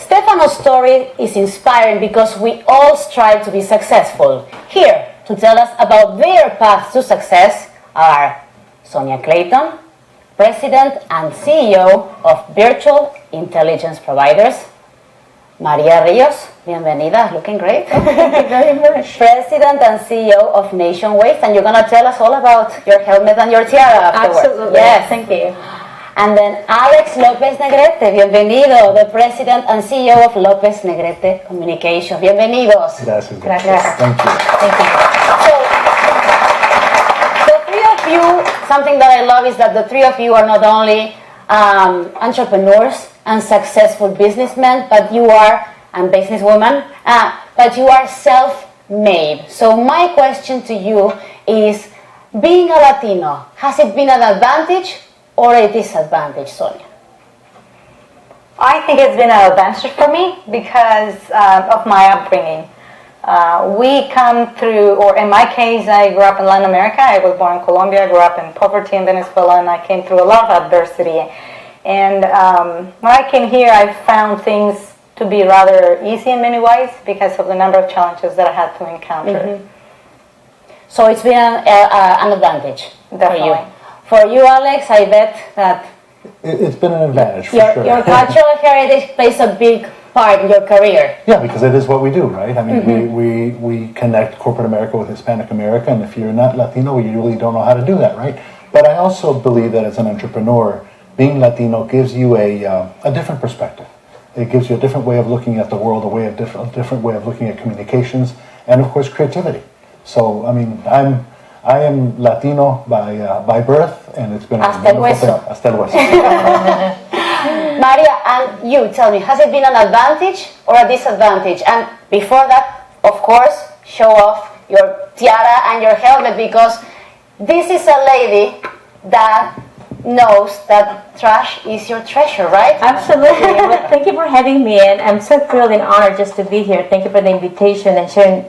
Stefano's story is inspiring because we all strive to be successful. Here to tell us about their path to success are Sonia Clayton, President and CEO of Virtual Intelligence Providers, Maria Rios, bienvenida, looking great. Thank you very much. President and CEO of Nation Waste, and you're going to tell us all about your helmet and your tiara afterwards. Absolutely. Yes. Thank you. And then Alex López Negrete, bienvenido, the President and CEO of López Negrete Communications. Bienvenidos. Gracias. Gracias. Thank you. Thank you. So, the three of you, something that I love is that the three of you are not only entrepreneurs and successful businessmen, but you are, and businesswomen, but you are self-made. So my question to you is, being a Latino, has it been an advantage or a disadvantage, Sonia? I think it's been an advantage for me because of my upbringing. We come through, or in my case, I grew up in Latin America. I was born in Colombia. I grew up in poverty in Venezuela, and I came through a lot of adversity. And when I came here, I found things to be rather easy in many ways because of the number of challenges that I had to encounter. Mm-hmm. So it's been an advantage. Definitely. For you, Alex, I bet that It's been an advantage for your sure. cultural heritage plays a big part in your career. Yeah, because it is what we do, right? I mean, we connect corporate America with Hispanic America, and if you're not Latino, you really don't know how to do that, right? But I also believe that as an entrepreneur, being Latino gives you a different perspective. It gives you a different way of looking at the world, a different way of looking at communications, and of course creativity. So, I mean, I am Latino by birth, and it's been Hasta el wonderful hueso. thing. Hasta el hueso. Maria, and you, tell me, has it been an advantage or a disadvantage? And before that, of course, show off your tiara and your helmet, because this is a lady that knows that trash is your treasure, right? Absolutely. Well, thank you for having me, and I'm so thrilled and honored just to be here. Thank you for the invitation and sharing,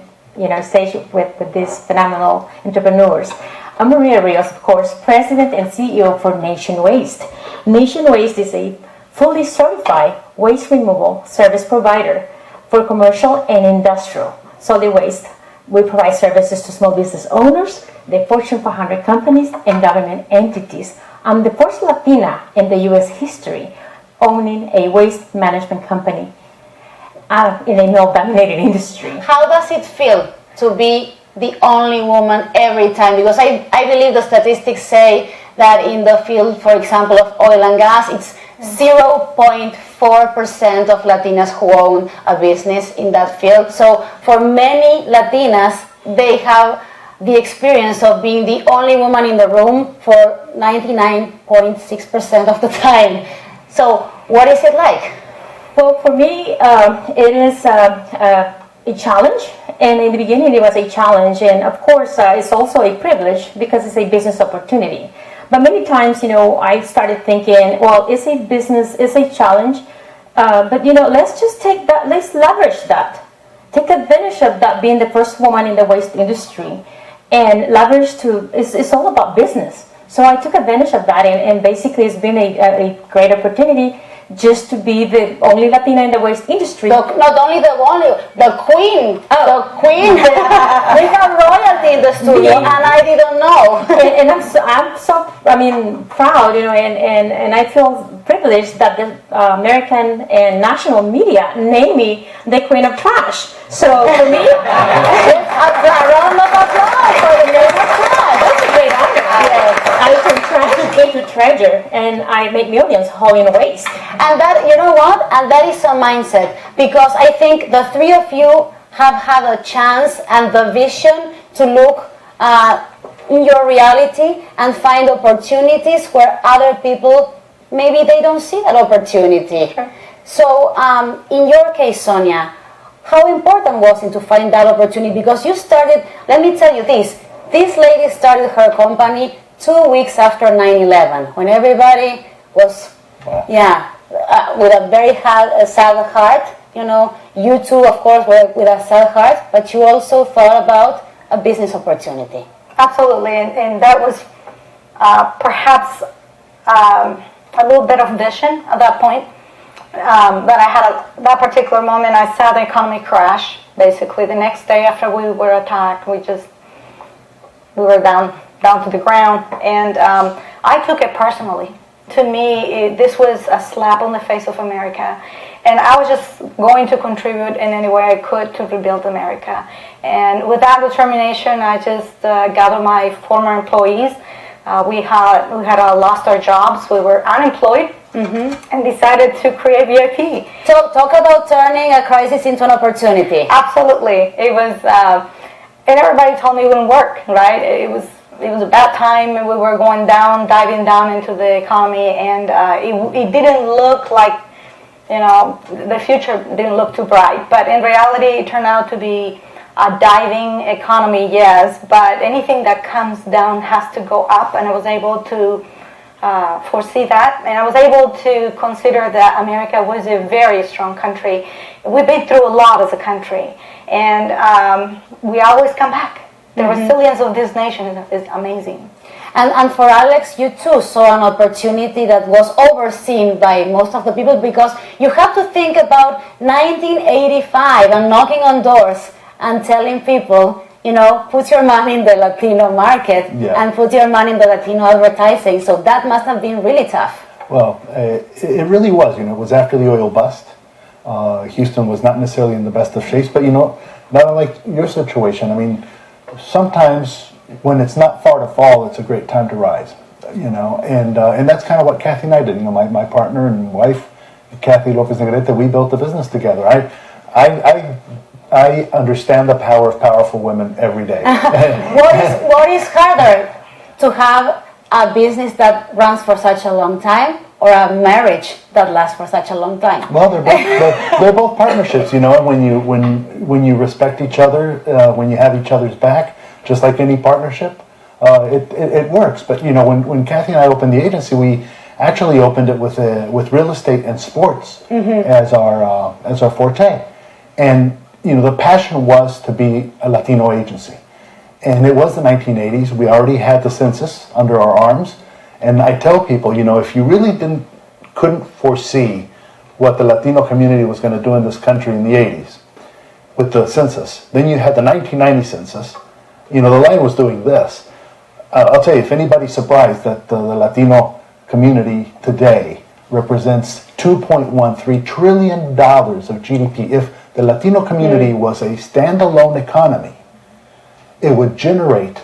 stage with these phenomenal entrepreneurs. I'm Maria Rios, of course, President and CEO for Nation Waste. Nation Waste is a fully certified waste removal service provider for commercial and industrial solid waste. We provide services to small business owners, the Fortune 500 companies, and government entities. I'm the first Latina in the U.S. history owning a waste management company in a male-dominated industry. How does it feel to be the only woman every time? Because I believe the statistics say that in the field, for example, of oil and gas, it's 0.4% of Latinas who own a business in that field. So for many Latinas, they have the experience of being the only woman in the room for 99.6% of the time. So what is it like? Well, for me, it is a challenge, and in the beginning it was a challenge, and of course it's also a privilege because it's a business opportunity. But many times, I started thinking, well, it's a business, it's a challenge, but let's just take that, let's leverage that. Take advantage of that, being the first woman in the waste industry, and leverage it's all about business. So I took advantage of that, and basically it's been a great opportunity just to be the only Latina in the waste industry. Not only the queen. Oh. The queen. We have royalty in the studio, and I didn't know. and I'm so proud, and I feel privileged that the American and national media name me the queen of trash. So for me, a round of applause for the queen of trash. that's a great honor. Yes. I turn trash into treasure, and I make millions hauling waste. And that, you know what? And that is a mindset, because I think the three of you have had a chance and the vision to look in your reality and find opportunities where other people, maybe they don't see that opportunity. Sure. So in your case, Sonia, how important was it to find that opportunity? Because you started, let me tell you this lady started her company 2 weeks after 9/11, when everybody was, with a very sad heart. You too, of course, were with a sad heart, but you also thought about a business opportunity. Absolutely, and that was perhaps a little bit of vision at that point. but I had that particular moment. I saw the economy crash. Basically, the next day after we were attacked, we were down to the ground, and I took it personally. To me, this was a slap on the face of America, and I was just going to contribute in any way I could to rebuild America. And with that determination, I just gathered my former employees. We had lost our jobs. We were unemployed, and decided to create VIP. So talk about turning a crisis into an opportunity. Absolutely, it was, and everybody told me it wouldn't work. Right? It was a bad time, and we were diving down into the economy, and it didn't look like, the future didn't look too bright. But in reality, it turned out to be a diving economy, yes, but anything that comes down has to go up, and I was able to foresee that, and I was able to consider that America was a very strong country. We've been through a lot as a country, and we always come back. The resilience of this nation is amazing. And for Alex, you too saw an opportunity that was overseen by most of the people, because you have to think about 1985 and knocking on doors and telling people, put your money in the Latino market and put your money in the Latino advertising. So that must have been really tough. Well, it really was. It was after the oil bust. Houston was not necessarily in the best of shapes, but not unlike your situation. I mean, sometimes when it's not far to fall, it's a great time to rise. And that's kind of what Kathy and I did. My partner and wife, Kathy Lopez Negrete, we built the business together. I understand the power of powerful women every day. What is harder, to have a business that runs for such a long time, or a marriage that lasts for such a long time? Well, they're both partnerships, and when you respect each other, when you have each other's back, just like any partnership, it works. But when Kathy and I opened the agency, we actually opened it with real estate and sports as our forte, and the passion was to be a Latino agency. And it was the 1980s. We already had the census under our arms. And I tell people, if you really couldn't foresee what the Latino community was going to do in this country in the 80s with the census, then you had the 1990 census. The line was doing this. I'll tell you, if anybody's surprised that the Latino community today represents $2.13 trillion of GDP. If the Latino community was a standalone economy, it would generate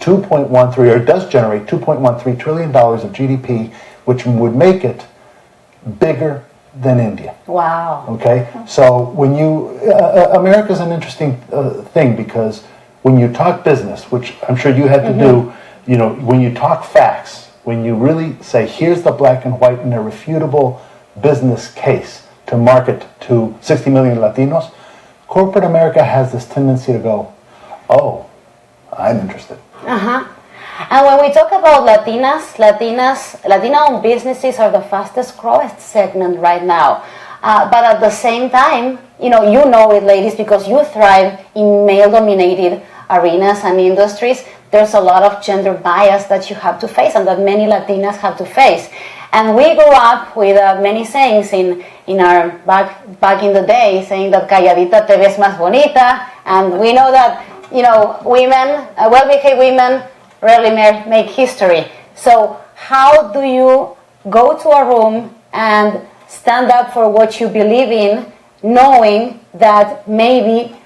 does generate $2.13 trillion of GDP, which would make it bigger than India. Wow. Okay? So when America's an interesting thing, because when you talk business, which I'm sure you had to do, when you talk facts, when you really say, here's the black and white and irrefutable business case to market to 60 million Latinos, corporate America has this tendency to go, oh, I'm interested. And when we talk about Latino-owned businesses are the fastest growing segment right now. But at the same time, you know it, ladies, because you thrive in male-dominated arenas and industries. There's a lot of gender bias that you have to face, and that many Latinas have to face. And we grew up with many sayings in our back in the day, saying that calladita te ves más bonita, and we know that women, well-behaved women, rarely make history. So how do you go to a room and stand up for what you believe in, knowing that maybe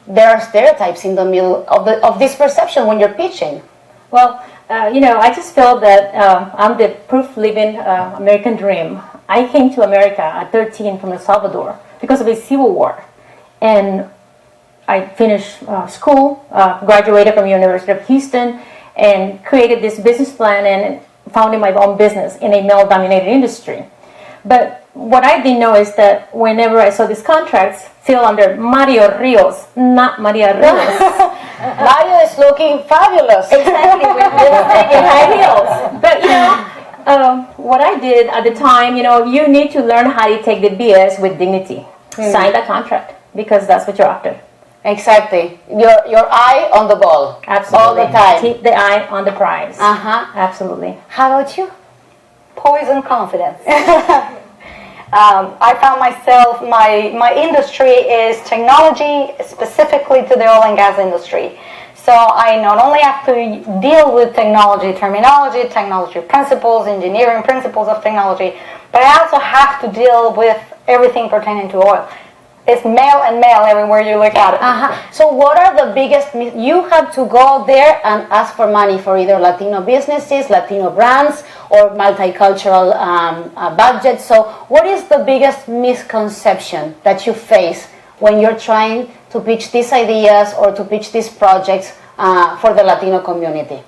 there are stereotypes in the middle of this perception when you're pitching? Well, I just feel that I'm the proof living American dream. I came to America at 13 from El Salvador because of a civil war. And I finished school, graduated from University of Houston, and created this business plan and founded my own business in a male-dominated industry. But what I didn't know is that whenever I saw these contracts still under Mario Rios, not Maria Rios. Mario is looking fabulous. Exactly, with lipstick and high heels. But what I did at the time, you need to learn how to take the BS with dignity. Sign that contract, because that's what you're after. Exactly. Your eye on the ball. Absolutely. All the time. Keep the eye on the prize. Uh-huh. Absolutely. How about you? Poison confidence. I found myself, my industry is technology, specifically to the oil and gas industry. So I not only have to deal with technology terminology, technology principles, engineering principles of technology, but I also have to deal with everything pertaining to oil. It's male and male everywhere you look at it. So what are the biggest, you have to go there and ask for money for either Latino businesses, Latino brands, or multicultural budgets. So what is the biggest misconception that you face when you're trying to pitch these ideas or to pitch these projects for the Latino community?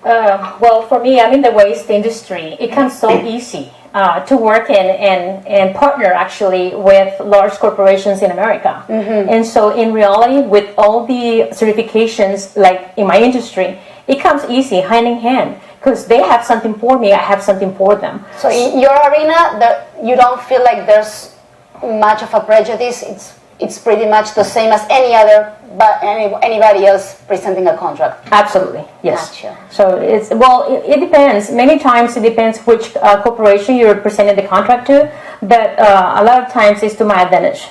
Well, for me, I'm in the waste industry. It comes so easy to work and partner actually with large corporations in America. And so in reality, with all the certifications, like in my industry, it comes easy, hand in hand, because they have something for me, I have something for them. So in your arena, you don't feel like there's much of a prejudice. It's pretty much the same as any other, but anybody else presenting a contract. Absolutely, yes. Gotcha. So it depends. Many times it depends which corporation you're presenting the contract to, but a lot of times it's to my advantage.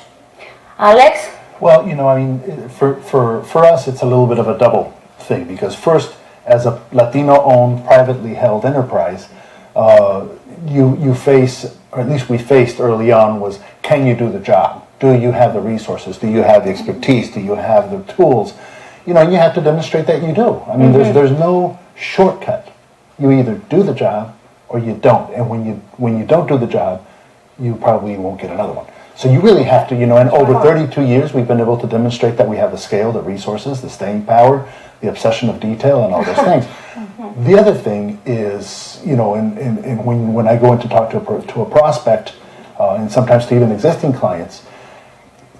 Alex? Well, I mean, for us, it's a little bit of a double thing, because first, as a Latino-owned, privately held enterprise, you face, or at least we faced early on, was, can you do the job? Do you have the resources? Do you have the expertise? Do you have the tools? You have to demonstrate that you do. I mean, there's no shortcut. You either do the job or you don't. And when you don't do the job, you probably won't get another one. So you really have to, and over 32 years, we've been able to demonstrate that we have the scale, the resources, the staying power, the obsession of detail, and all those things. The other thing is, and when I go in to talk to a prospect, and sometimes to even existing clients,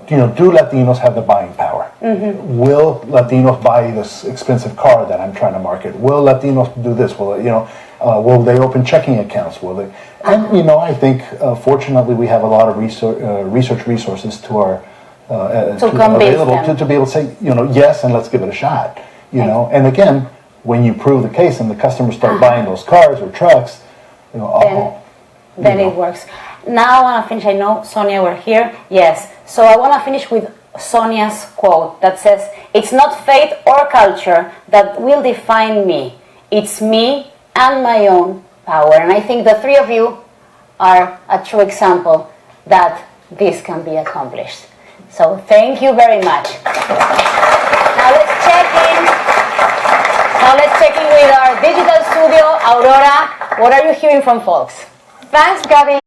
do Latinos have the buying power? Will Latinos buy this expensive car that I'm trying to market? Will Latinos do this? Will they open checking accounts? Will they? And I think fortunately we have a lot of research resources to our available to be able to say yes, and let's give it a shot. And again, when you prove the case and the customers start buying those cars or trucks, then it works. Now I want to finish. I know, Sonia, we're here. Yes. So I want to finish with Sonia's quote that says, "It's not fate or culture that will define me. It's me and my own power." And I think the three of you are a true example that this can be accomplished. So thank you very much. Now let's check in with our digital studio, Aurora. What are you hearing from folks? Thanks, Gabby.